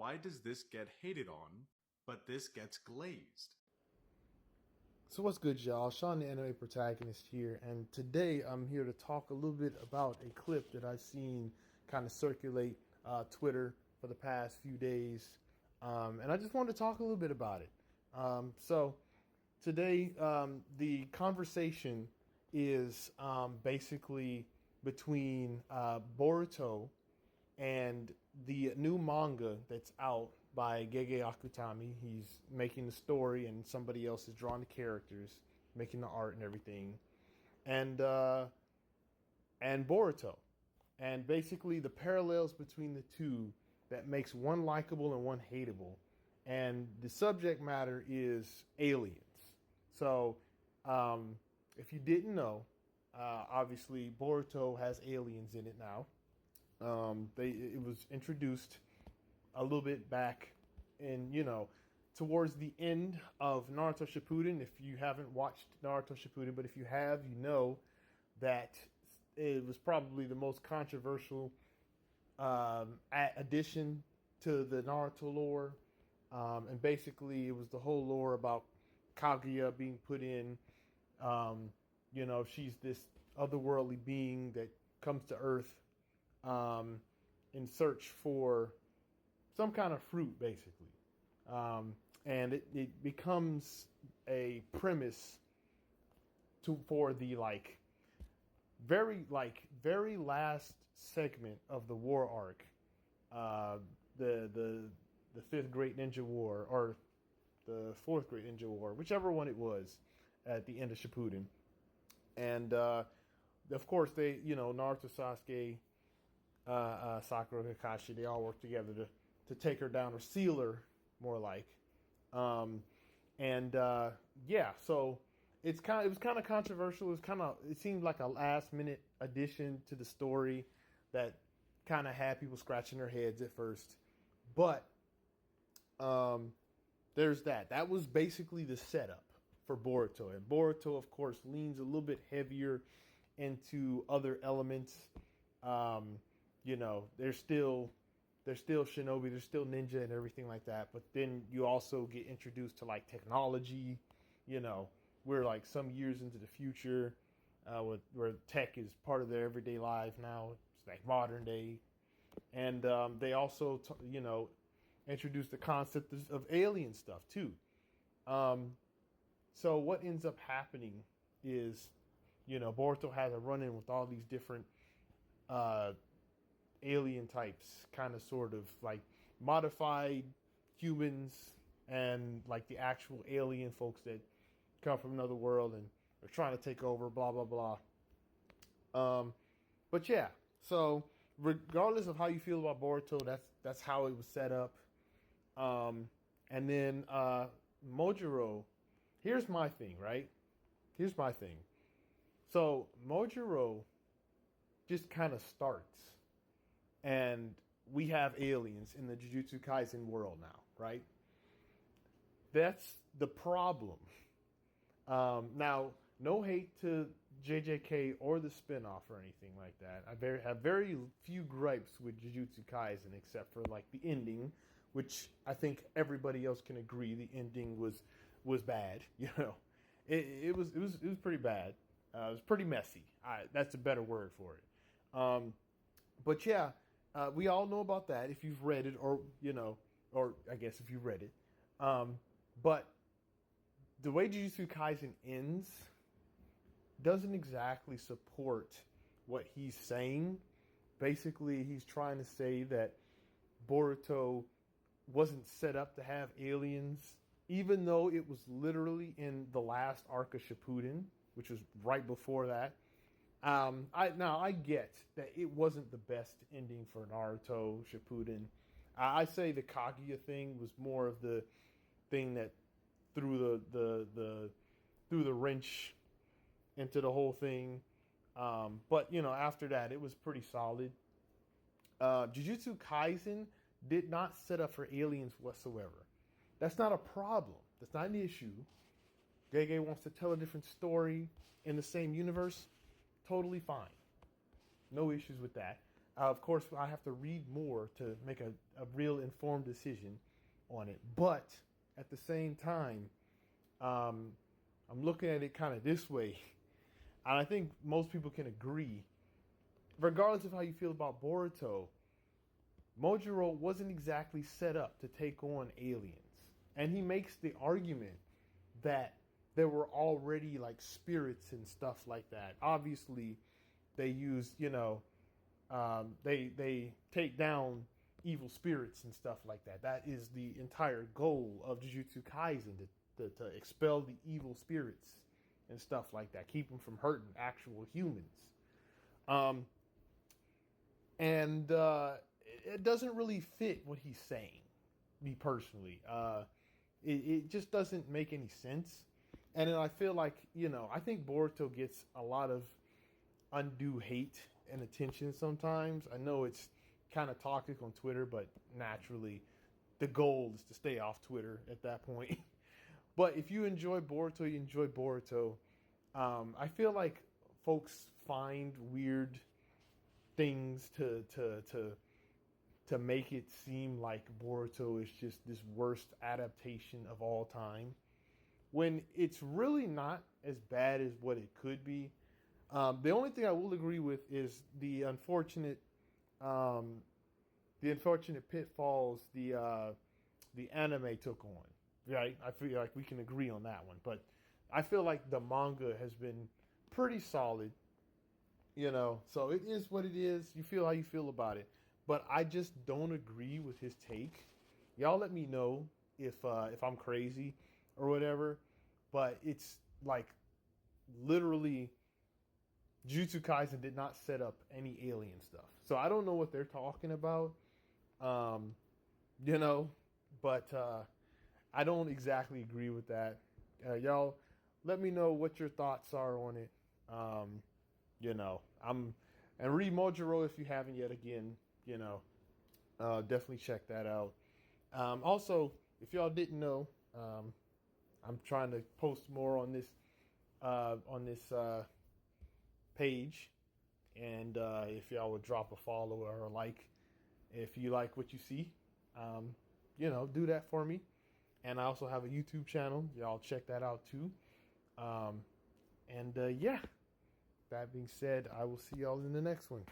why does this get hated on, but this gets glazed? So what's good, y'all? Sean, the anime protagonist here, and today I'm here to talk a little bit about a clip that I've seen kind of circulate Twitter for the past few days, and I just wanted to talk a little bit about it. So today, the conversation is basically between Boruto and the new manga that's out by Gege Akutami. He's making the story, and somebody else is drawing the characters, making the art and everything, and and Boruto, and basically the parallels between the two that makes one likable and one hateable. And the subject matter is aliens. So, if you didn't know, obviously Boruto has aliens in it now. It was introduced a little bit back in, towards the end of Naruto Shippuden. If you haven't watched Naruto Shippuden, but if you have, you know that it was probably the most controversial addition to the Naruto lore. And basically, it was the whole lore about Kaguya being put in. She's this otherworldly being that comes to Earth in search for some kind of fruit, basically. And it becomes a premise for the very last segment of the war arc, the fifth Great Ninja War or the fourth Great Ninja War, whichever one it was, at the end of Shippuden. And of course, Naruto, Sasuke, Sakura, Kakashi, they all work together to take her down, or seal her, more like. So it was kind of controversial. It seemed like a last minute addition to the story that kind of had people scratching their heads at first. But there's that. That was basically the setup for Boruto. And Boruto, of course, leans a little bit heavier into other elements. There's still shinobi, there's still ninja and everything like that. But then you also get introduced to technology. We're some years into the future, where tech is part of their everyday life now. It's like modern day. And they also, introduce the concept of alien stuff too. So what ends up happening is, Boruto has a run-in with all these different alien types, kind of sort of modified humans and the actual alien folks that come from another world and are trying to take over, blah, blah, blah. But yeah, so regardless of how you feel about Boruto, that's how it was set up. And then Mojuro, here's my thing, right? Here's my thing. So Mojuro just kind of starts, and we have aliens in the Jujutsu Kaisen world now, right? That's the problem. Now, no hate to JJK or the spinoff or anything like that. I have very few gripes with Jujutsu Kaisen, except for the ending, which I think everybody else can agree the ending was bad. It was pretty bad. It was pretty messy. That's a better word for it. But yeah, we all know about that if you've read it, or I guess if you read it. But the way Jujutsu Kaisen ends doesn't exactly support what he's saying. Basically, he's trying to say that Boruto wasn't set up to have aliens, even though it was literally in the last arc of Shippuden, which was right before that. I get that it wasn't the best ending for Naruto Shippuden. I say the Kaguya thing was more of the thing that threw the wrench into the whole thing. But after that, it was pretty solid. Jujutsu Kaisen did not set up for aliens whatsoever. That's not a problem. That's not an issue. Gege wants to tell a different story in the same universe. Totally fine. No issues with that. Of course, I have to read more to make a real informed decision on it. But at the same time, I'm looking at it kind of this way. And I think most people can agree, regardless of how you feel about Boruto, Mojuro wasn't exactly set up to take on aliens. And he makes the argument that there were already like spirits and stuff like that. Obviously, they use, they take down evil spirits and stuff like that. That is the entire goal of Jujutsu Kaisen, to expel the evil spirits and stuff like that, keep them from hurting actual humans. And it doesn't really fit what he's saying, me personally. It just doesn't make any sense. And then I feel like, I think Boruto gets a lot of undue hate and attention sometimes. I know it's kind of toxic on Twitter, but naturally the goal is to stay off Twitter at that point. But if you enjoy Boruto, you enjoy Boruto. I feel like folks find weird things to make it seem like Boruto is just this worst adaptation of all time, when it's really not as bad as what it could be. The only thing I will agree with is the unfortunate pitfalls the anime took on. Right, I feel like we can agree on that one. But I feel like the manga has been pretty solid. So it is what it is. You feel how you feel about it. But I just don't agree with his take. Y'all let me know if I'm crazy or whatever. But it's like literally Jujutsu Kaisen did not set up any alien stuff. So I don't know what they're talking about. But I don't exactly agree with that. Y'all let me know what your thoughts are on it. And read Mojuro if you haven't yet. Again, definitely check that out. Also, if y'all didn't know, I'm trying to post more on this page, and if y'all would drop a follow or a like, if you like what you see, do that for me. And I also have a YouTube channel. Y'all check that out too. Yeah. That being said, I will see y'all in the next one.